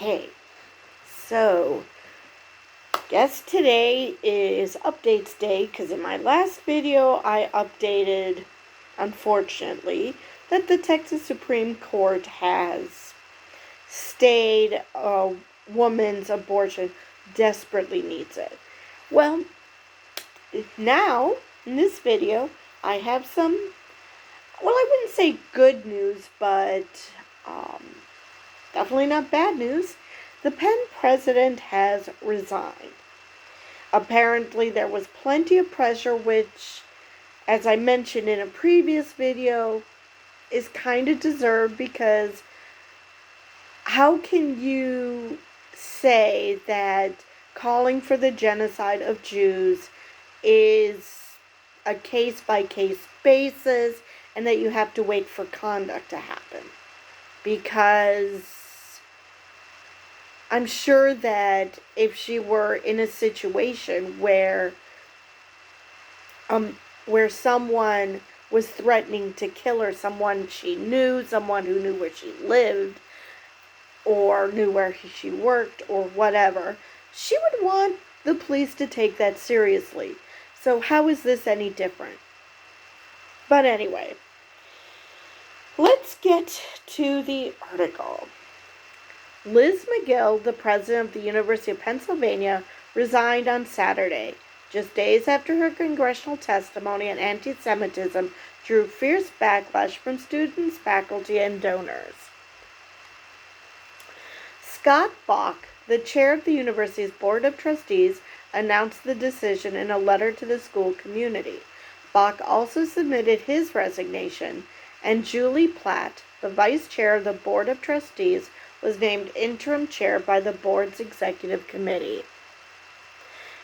Okay, so guess today is updates day because in my last video I updated, unfortunately, that the Texas Supreme Court has stayed a woman's abortion desperately needs it. Well, now in this video I have some, well, I wouldn't say good news, but definitely not bad news. The Penn president has resigned. Apparently, there was plenty of pressure, which, as I mentioned in a previous video, is kind of deserved because how can you say that calling for the genocide of Jews is a case-by-case basis and that you have to wait for conduct to happen? Because I'm sure that if she were in a situation where someone was threatening to kill her, someone she knew, someone who knew where she lived, or knew where she worked, or whatever, she would want the police to take that seriously. So how is this any different? But anyway, let's get to the article. Liz McGill, the president of the University of Pennsylvania, resigned on Saturday, just days after her congressional testimony on anti-Semitism drew fierce backlash from students, faculty, and donors. Scott Bach, the chair of the university's Board of Trustees, announced the decision in a letter to the school community. Bach also submitted his resignation, and Julie Platt, the vice chair of the Board of Trustees, was named interim chair by the board's executive committee.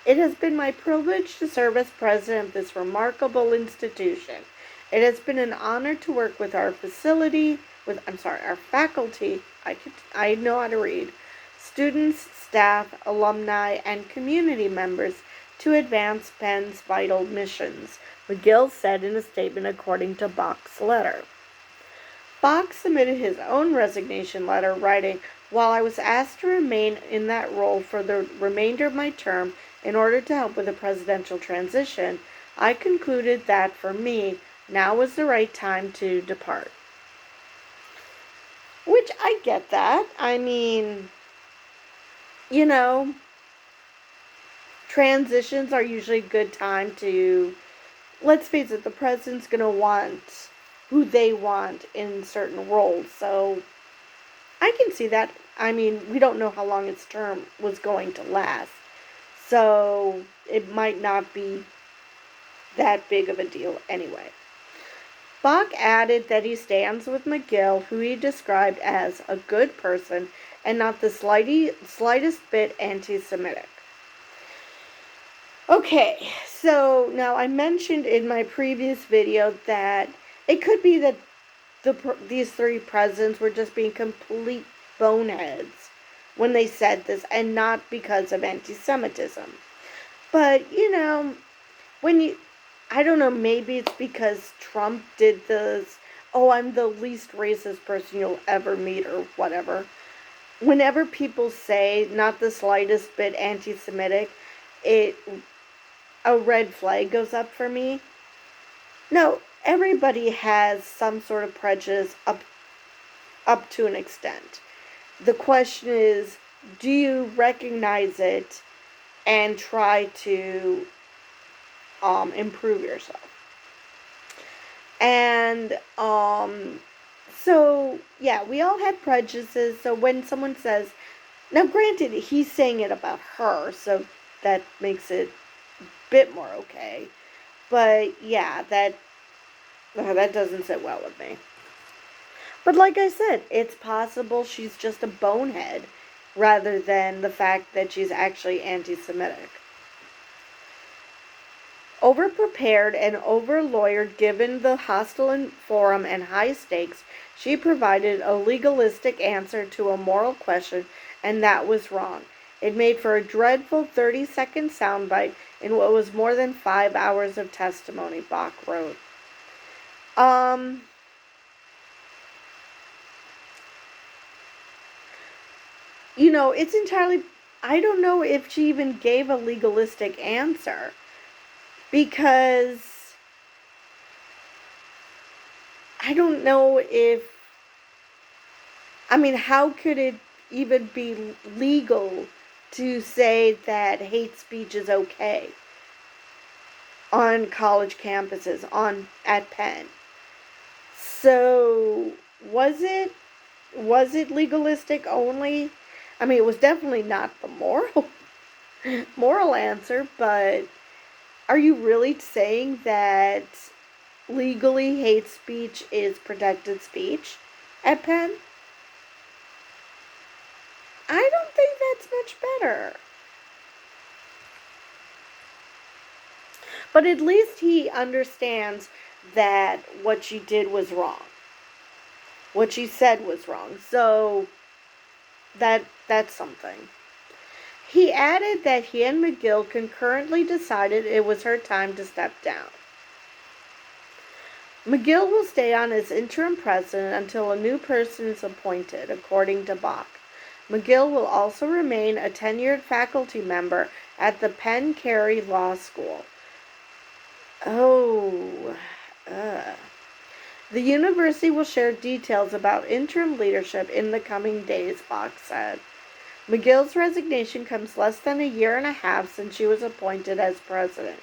It has been my privilege to serve as president of this remarkable institution. It has been an honor to work with our faculty, I know how to read, students, staff, alumni, and community members to advance Penn's vital missions, McGill said in a statement according to Bach's letter. Bach submitted his own resignation letter, writing, "While I was asked to remain in that role for the remainder of my term in order to help with the presidential transition, I concluded that, for me, now was the right time to depart." Which, I get that. I mean, transitions are usually a good time to, let's face it, the president's going to want who they want in certain roles. So I can see that. I mean, we don't know how long its term was going to last. So it might not be that big of a deal anyway. Bach added that he stands with McGill, who he described as a good person and not the slightest bit anti-Semitic. Okay, so now I mentioned in my previous video that it could be that these three presidents were just being complete boneheads when they said this, and not because of anti-Semitism. But, I don't know, maybe it's because Trump did this, "Oh, I'm the least racist person you'll ever meet," or whatever. Whenever people say not the slightest bit anti-Semitic, a red flag goes up for me. No, everybody has some sort of prejudice up to an extent. The question is, do you recognize it and try to improve yourself? And so yeah, we all had prejudices. So when someone says, now granted, he's saying it about her, so that makes it a bit more okay. But yeah, that doesn't sit well with me. But like I said, it's possible she's just a bonehead rather than the fact that she's actually anti-Semitic. Overprepared and over-lawyered, given the hostile forum and high stakes, she provided a legalistic answer to a moral question, and that was wrong. It made for a dreadful 30-second soundbite in what was more than 5 hours of testimony, Bach wrote. it's entirely, I don't know if she even gave a legalistic answer, because I don't know if, how could it even be legal to say that hate speech is okay on college campuses, at Penn? So, was it legalistic only? It was definitely not the moral answer, but are you really saying that legally hate speech is protected speech at Penn? I don't think that's much better. But at least he understands that what she did was wrong. What she said was wrong. So that's something. He added that he and McGill concurrently decided it was her time to step down. McGill will stay on as interim president until a new person is appointed, according to Bach. McGill will also remain a tenured faculty member at the Penn Carey Law School. Oh, the university will share details about interim leadership in the coming days, Bach said. McGill's resignation comes less than a year and a half since she was appointed as president.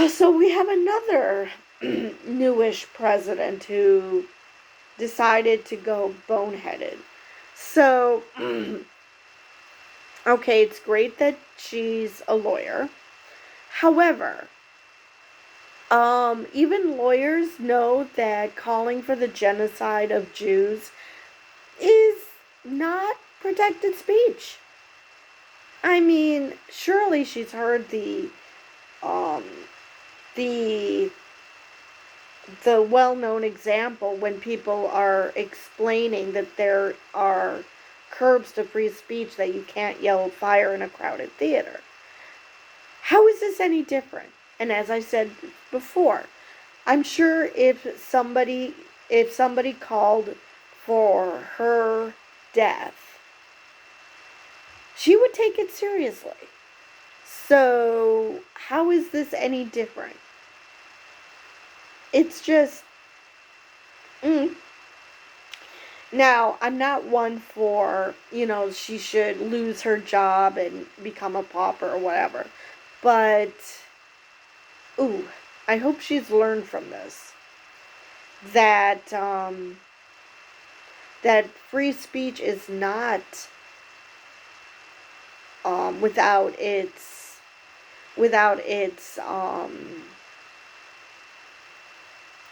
So we have another newish president who decided to go boneheaded. So, okay, it's great that she's a lawyer. However, even lawyers know that calling for the genocide of Jews is not protected speech. Surely she's heard the well-known example when people are explaining that there are curbs to free speech, that you can't yell fire in a crowded theater. How is this any different? And as I said before, I'm sure if somebody called for her death, she would take it seriously. So, how is this any different? It's just, Now, I'm not one for, she should lose her job and become a pauper or whatever. But, I hope she's learned from this. That, that free speech is not, without its,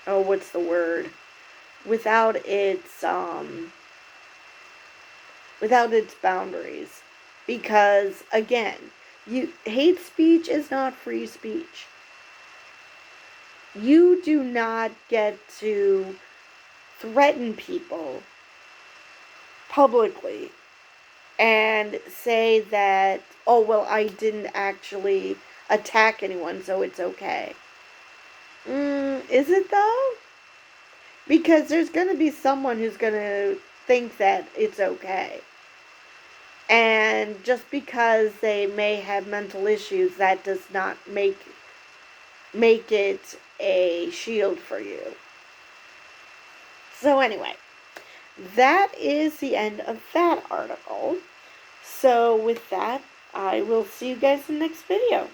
what's the word? Without its boundaries. Because, again, hate speech is not free speech. You do not get to threaten people publicly and say that, oh, well, I didn't actually attack anyone, so it's okay. Is it though? Because there's going to be someone who's going to think that it's okay. And just because they may have mental issues, that does not make it a shield for you. So anyway, that is the end of that article. So with that, I will see you guys in the next video.